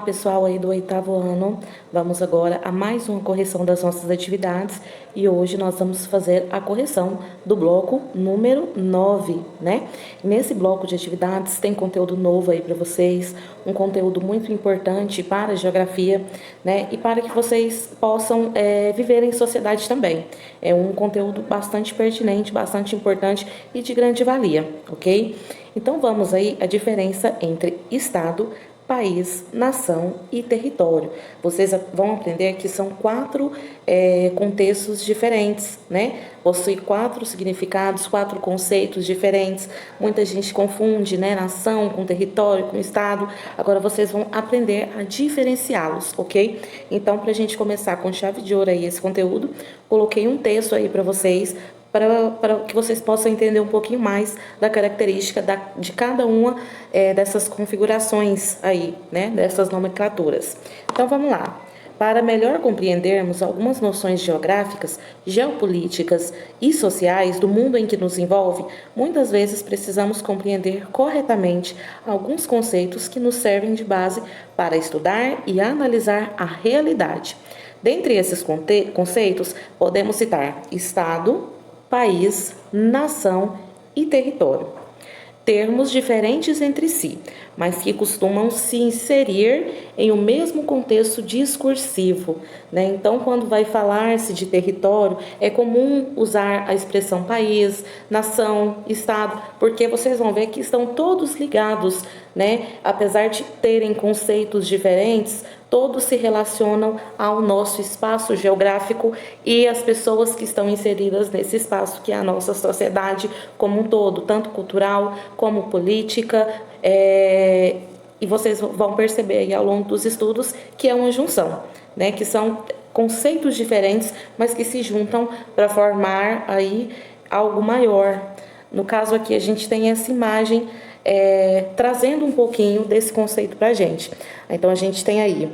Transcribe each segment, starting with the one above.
pessoal aí do 8º ano, vamos agora a mais uma correção das nossas atividades e hoje nós vamos fazer a correção do bloco número 9, né? E nesse bloco de atividades tem conteúdo novo aí para vocês, um conteúdo muito importante para a geografia, né? E para que vocês possam viver em sociedade também. É um conteúdo bastante pertinente, bastante importante e de grande valia, ok? Então vamos aí a diferença entre estado, país, nação e território. Vocês vão aprender que são quatro contextos diferentes, né? Possui quatro significados, quatro conceitos diferentes. Muita gente confunde, né, nação com território, com estado. Agora vocês vão aprender a diferenciá-los, ok? Então, para a gente começar com chave de ouro aí esse conteúdo, coloquei um texto aí para vocês, para que vocês possam entender um pouquinho mais da característica de cada uma dessas configurações aí, né, dessas nomenclaturas. Então, vamos lá. Para melhor compreendermos algumas noções geográficas, geopolíticas e sociais do mundo em que nos envolve, muitas vezes precisamos compreender corretamente alguns conceitos que nos servem de base para estudar e analisar a realidade. Dentre esses conceitos, podemos citar Estado, país, nação e território. Termos diferentes entre si, mas que costumam se inserir em um mesmo contexto discursivo, né? Então, quando vai falar-se de território, é comum usar a expressão país, nação, estado, porque vocês vão ver que estão todos ligados, né? Apesar de terem conceitos diferentes, todos se relacionam ao nosso espaço geográfico e às pessoas que estão inseridas nesse espaço, que é a nossa sociedade como um todo, tanto cultural como política, e vocês vão perceber aí ao longo dos estudos que é uma junção, né? Que são conceitos diferentes, mas que se juntam para formar aí algo maior. No caso aqui a gente tem essa imagem trazendo um pouquinho desse conceito para a gente. Então a gente tem aí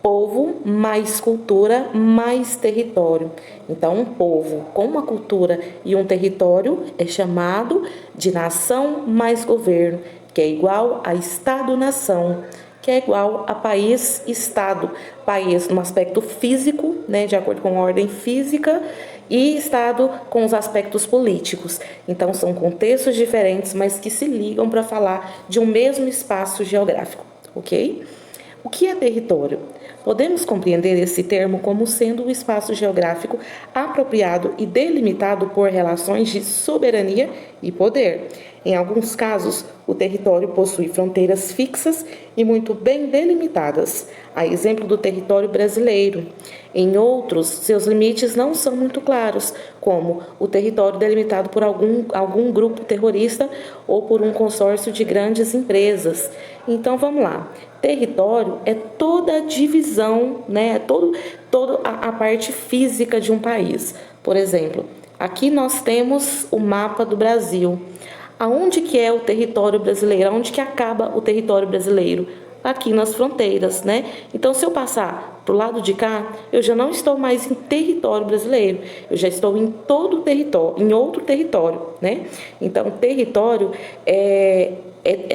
povo mais cultura mais território. Então um povo com uma cultura e um território é chamado de nação mais governo, que é igual a Estado-nação, que é igual a país-estado. País no aspecto físico, né, de acordo com a ordem física, e Estado com os aspectos políticos. Então, são contextos diferentes, mas que se ligam para falar de um mesmo espaço geográfico, ok? O que é território? Podemos compreender esse termo como sendo o espaço geográfico apropriado e delimitado por relações de soberania e poder. Em alguns casos, o território possui fronteiras fixas e muito bem delimitadas, a exemplo do território brasileiro. Em outros, seus limites não são muito claros, como o território delimitado por algum grupo terrorista ou por um consórcio de grandes empresas. Então, vamos lá. Território é toda a divisão, né? Toda a parte física de um país. Por exemplo, aqui nós temos o mapa do Brasil. Aonde que é o território brasileiro? Aonde que acaba o território brasileiro? Aqui nas fronteiras, né? Então, se eu passar para o lado de cá, eu já não estou mais em território brasileiro, eu já estou em todo o território, em outro território, né? Então, território é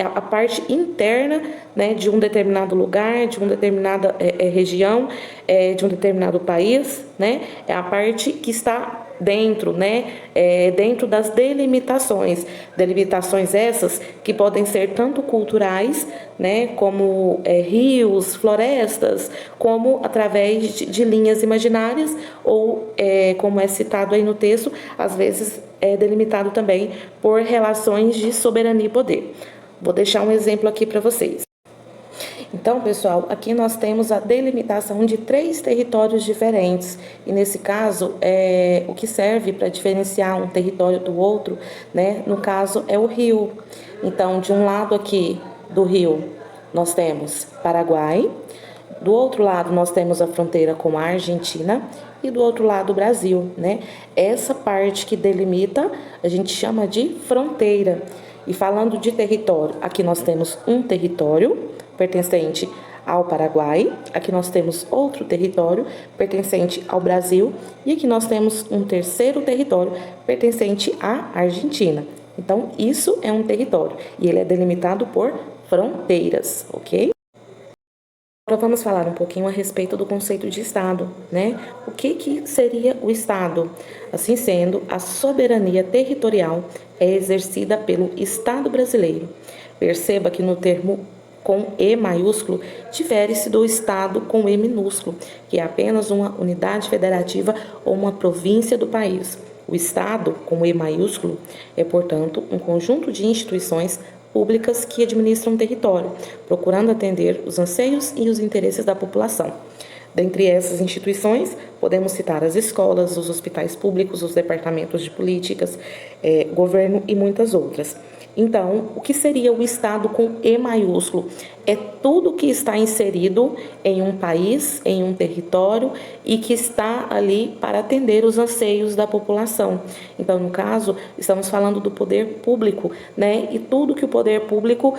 a parte interna, né, de um determinado lugar, de uma determinada região, de um determinado país, né? É a parte que está dentro, né, dentro das delimitações essas que podem ser tanto culturais, né, como rios, florestas, como através de linhas imaginárias ou, como é citado aí no texto, às vezes é delimitado também por relações de soberania e poder. Vou deixar um exemplo aqui para vocês. Então, pessoal, aqui nós temos a delimitação de 3 territórios diferentes. E nesse caso, o que serve para diferenciar um território do outro, né, no caso, é o rio. Então, de um lado aqui do rio, nós temos Paraguai. Do outro lado, nós temos a fronteira com a Argentina. E do outro lado, o Brasil, né? Essa parte que delimita, a gente chama de fronteira. E falando de território, aqui nós temos um território pertencente ao Paraguai, aqui nós temos outro território pertencente ao Brasil e aqui nós temos um terceiro território pertencente à Argentina. Então, isso é um território e ele é delimitado por fronteiras, ok? Agora vamos falar um pouquinho a respeito do conceito de Estado, né? O que seria o Estado? Assim sendo, a soberania territorial é exercida pelo Estado brasileiro. Perceba que no termo com E maiúsculo difere-se do Estado com E minúsculo, que é apenas uma unidade federativa ou uma província do país. O Estado, com E maiúsculo, é, portanto, um conjunto de instituições públicas que administram o território, procurando atender os anseios e os interesses da população. Dentre essas instituições, podemos citar as escolas, os hospitais públicos, os departamentos de políticas, governo e muitas outras. Então, o que seria o Estado com E maiúsculo? É tudo que está inserido em um país, em um território e que está ali para atender os anseios da população. Então, no caso, estamos falando do poder público, né? E tudo que o poder público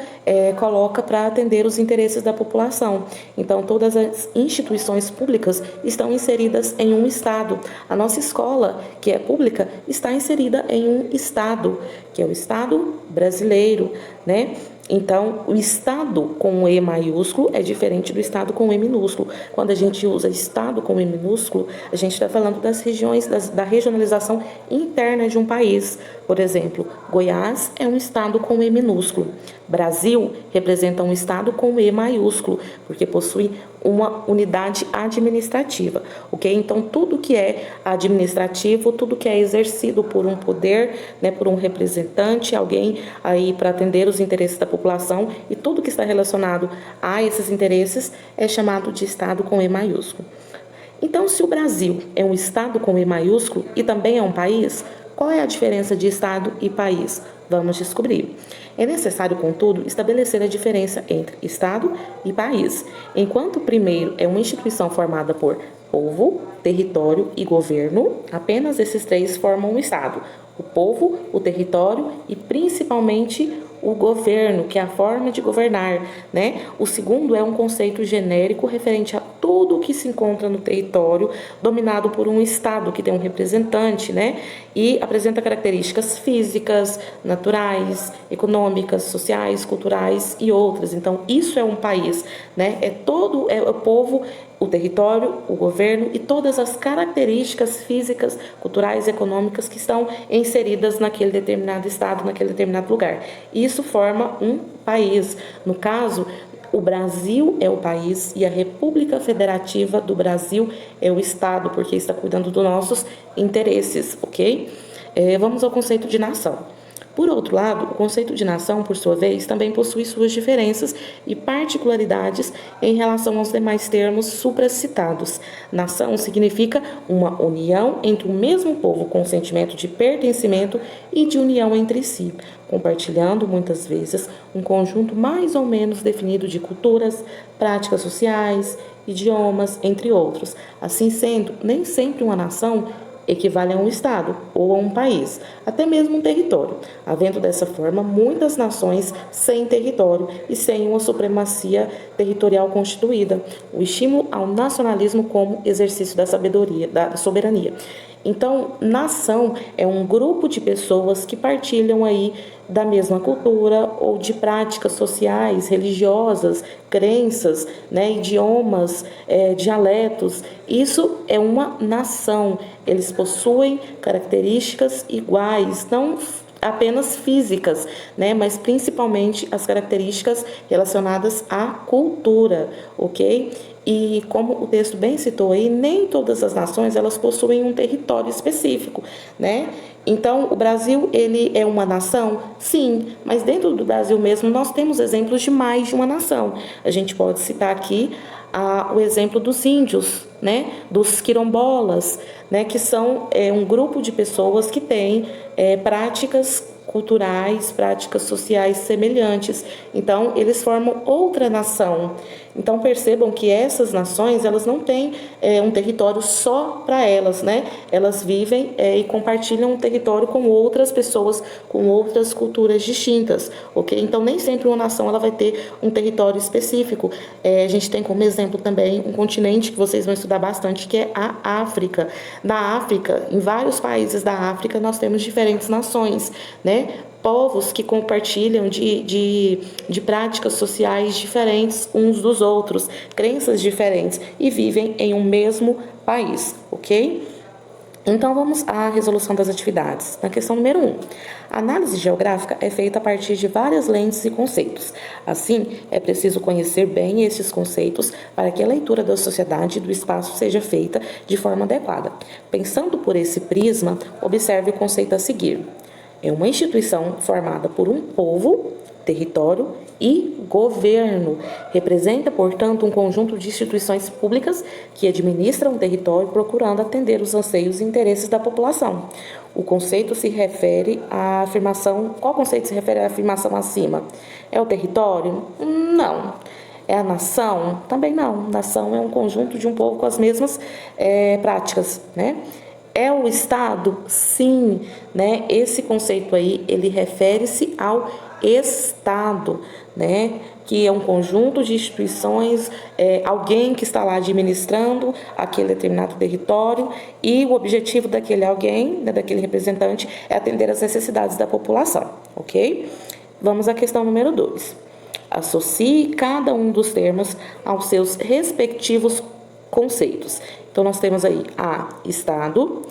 coloca para atender os interesses da população. Então, todas as instituições públicas estão inseridas em um Estado. A nossa escola, que é pública, está inserida em um Estado, que é o Estado brasileiro, né? Então, o Estado com E maiúsculo é diferente do Estado com E minúsculo. Quando a gente usa Estado com E minúsculo, a gente está falando das regiões, da regionalização interna de um país. Por exemplo, Goiás é um Estado com E minúsculo. Brasil representa um Estado com E maiúsculo, porque possui uma unidade administrativa, ok? Então, tudo que é administrativo, tudo que é exercido por um poder, né, por um representante, alguém aí para atender os interesses da população e tudo que está relacionado a esses interesses é chamado de Estado com E maiúsculo. Então, se o Brasil é um Estado com E maiúsculo e também é um país, qual é a diferença de Estado e país? Vamos descobrir. É necessário, contudo, estabelecer a diferença entre Estado e país. Enquanto o primeiro é uma instituição formada por povo, território e governo, apenas esses três formam um Estado. O povo, o território e principalmente o governo, que é a forma de governar, né? O segundo é um conceito genérico referente a tudo o que se encontra no território dominado por um Estado que tem um representante, né? E apresenta características físicas, naturais, econômicas, sociais, culturais e outras. Então, isso é um país, né? É o povo, o território, o governo e todas as características físicas, culturais e econômicas que estão inseridas naquele determinado estado, naquele determinado lugar. Isso forma um país. No caso, o Brasil é o país e a República Federativa do Brasil é o Estado, porque está cuidando dos nossos interesses, ok? Vamos ao conceito de nação. Por outro lado, o conceito de nação, por sua vez, também possui suas diferenças e particularidades em relação aos demais termos supracitados. Nação significa uma união entre o mesmo povo com sentimento de pertencimento e de união entre si, compartilhando, muitas vezes, um conjunto mais ou menos definido de culturas, práticas sociais, idiomas, entre outros. Assim sendo, nem sempre uma nação equivale a um estado ou a um país, até mesmo um território, havendo dessa forma muitas nações sem território e sem uma supremacia territorial constituída, o estímulo ao nacionalismo como exercício da sabedoria, da soberania. Então, nação é um grupo de pessoas que partilham aí da mesma cultura ou de práticas sociais, religiosas, crenças, né, idiomas, dialetos. Isso é uma nação. Eles possuem características iguais, não apenas físicas, né, mas principalmente as características relacionadas à cultura, ok? E como o texto bem citou aí, nem todas as nações elas possuem um território específico, né? Então, o Brasil, ele é uma nação? Sim, mas dentro do Brasil mesmo nós temos exemplos de mais de uma nação. A gente pode citar aqui o exemplo dos índios, né? Dos quilombolas, né? Que são um grupo de pessoas que têm práticas culturais, práticas sociais semelhantes. Então, eles formam outra nação. Então, percebam que essas nações, elas não têm um território só para elas, né? Elas vivem e compartilham um território com outras pessoas, com outras culturas distintas, ok? Então, nem sempre uma nação ela vai ter um território específico. A gente tem como exemplo também um continente que vocês vão estudar bastante, que é a África. Na África, em vários países da África, nós temos diferentes nações, né? povos que compartilham de práticas sociais diferentes uns dos outros, crenças diferentes e vivem em um mesmo país, ok? Então, vamos à resolução das atividades. Na questão número 1, a análise geográfica é feita a partir de várias lentes e conceitos. Assim, é preciso conhecer bem esses conceitos para que a leitura da sociedade e do espaço seja feita de forma adequada. Pensando por esse prisma, observe o conceito a seguir. É uma instituição formada por um povo, território e governo. Representa, portanto, um conjunto de instituições públicas que administram o território procurando atender os anseios e interesses da população. O conceito se refere à afirmação... Qual conceito se refere à afirmação acima? É o território? Não. É a nação? Também não. Nação é um conjunto de um povo com as mesmas práticas, né? É o Estado? Sim, né? Esse conceito aí, ele refere-se ao Estado, né? Que é um conjunto de instituições, alguém que está lá administrando aquele determinado território e o objetivo daquele alguém, né, daquele representante, é atender às necessidades da população, ok? Vamos à questão número 2. Associe cada um dos termos aos seus respectivos conceitos. Então, nós temos aí A, Estado,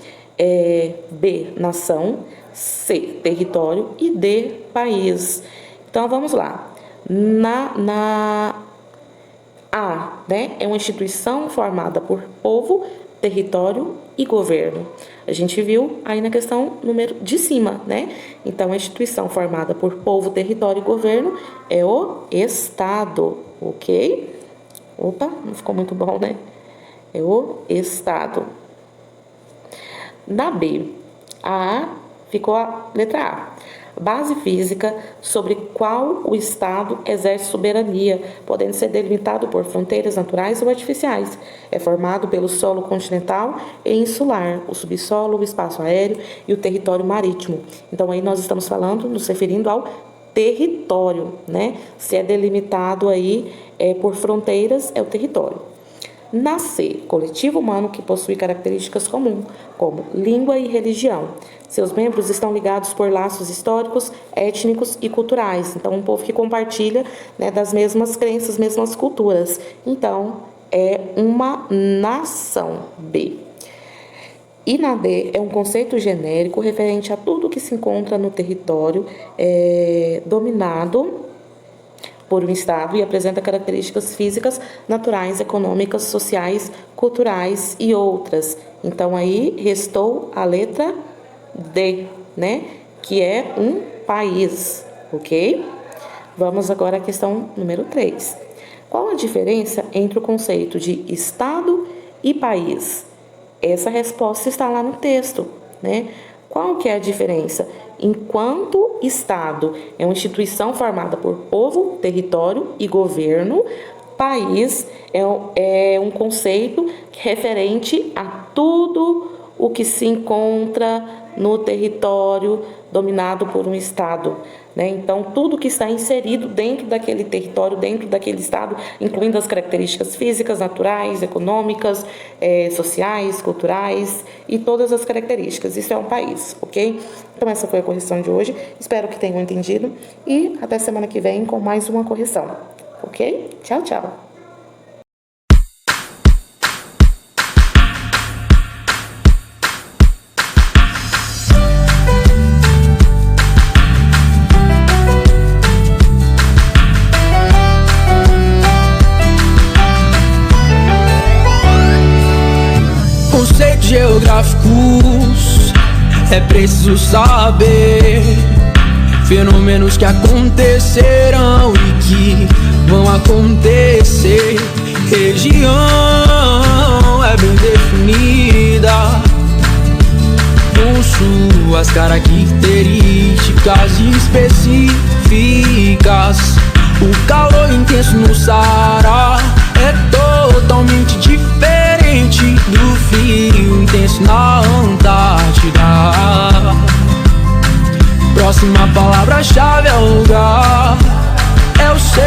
B, nação, C, território e D, país. Então, vamos lá. A, né, é uma instituição formada por povo, território e governo. A gente viu aí na questão número de cima, né? Então, a instituição formada por povo, território e governo é o Estado, ok? Opa, não ficou muito bom, né? É o Estado. Na B, a ficou a letra A. Base física sobre qual o Estado exerce soberania, podendo ser delimitado por fronteiras naturais ou artificiais. É formado pelo solo continental e insular, o subsolo, o espaço aéreo e o território marítimo. Então, aí nós estamos falando, nos referindo ao território, né? Se é delimitado aí por fronteiras, é o território. Na C, coletivo humano que possui características comuns, como língua e religião. Seus membros estão ligados por laços históricos, étnicos e culturais. Então, um povo que compartilha, né, das mesmas crenças, mesmas culturas. Então, é uma nação. B. E na D, é um conceito genérico referente a tudo que se encontra no território dominado por um Estado e apresenta características físicas, naturais, econômicas, sociais, culturais e outras. Então, aí restou a letra D, né? Que é um país, ok? Vamos agora à questão número 3. Qual a diferença entre o conceito de Estado e país? Essa resposta está lá no texto, né? Qual que é a diferença? Enquanto Estado é uma instituição formada por povo, território e governo, país é um conceito referente a tudo o que se encontra no território dominado por um Estado, né? Então, tudo que está inserido dentro daquele território, dentro daquele Estado, incluindo as características físicas, naturais, econômicas, sociais, culturais e todas as características. Isso é um país, ok? Então, essa foi a correção de hoje. Espero que tenham entendido e até semana que vem com mais uma correção, ok? Tchau, tchau! Geográficos, é preciso saber fenômenos que aconteceram e que vão acontecer. Região é bem definida, com suas características específicas. O calor intenso no Saara é totalmente diferente do frio intenso na Antártida. Próxima palavra-chave é lugar, é o seu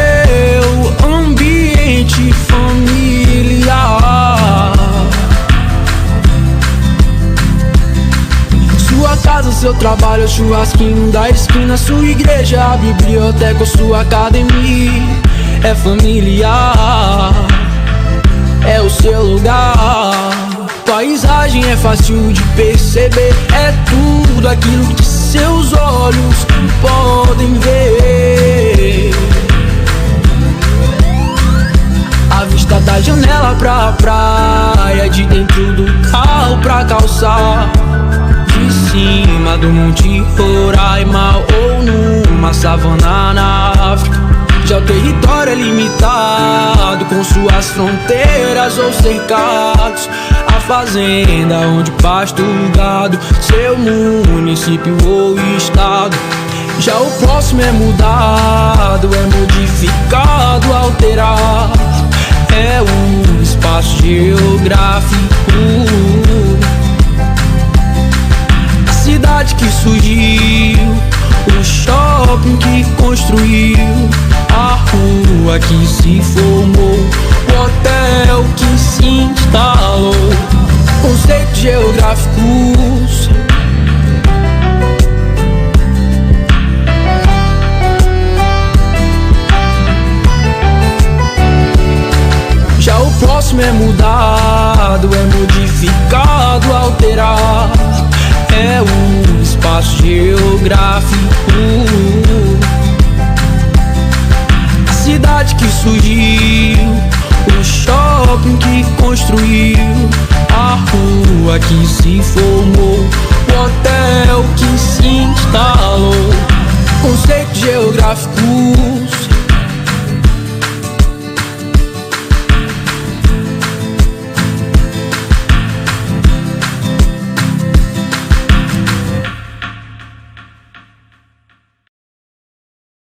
ambiente familiar. Sua casa seu trabalho, o churrasquinho da esquina, sua igreja, a biblioteca ou sua academia. É familiar, é o seu lugar. Paisagem é fácil de perceber, é tudo aquilo que seus olhos podem ver. A vista da janela pra praia, de dentro do carro pra calçar, de cima do Monte Roraima ou numa savana na África. Já o território é limitado, com suas fronteiras ou cercados. A fazenda onde pasta o gado, seu município ou estado. Já o próximo é mudado, é modificado, alterado. É um espaço geográfico. A cidade que surgiu, o shopping que construiu, a rua que se formou, o hotel que se instalou. Conceitos geográficos. Já o próximo é mudado, é modificado, alterado. É um espaço geográfico. A cidade que surgiu, o shopping que construiu, a rua que se formou, o hotel que se instalou. Conceito geográfico.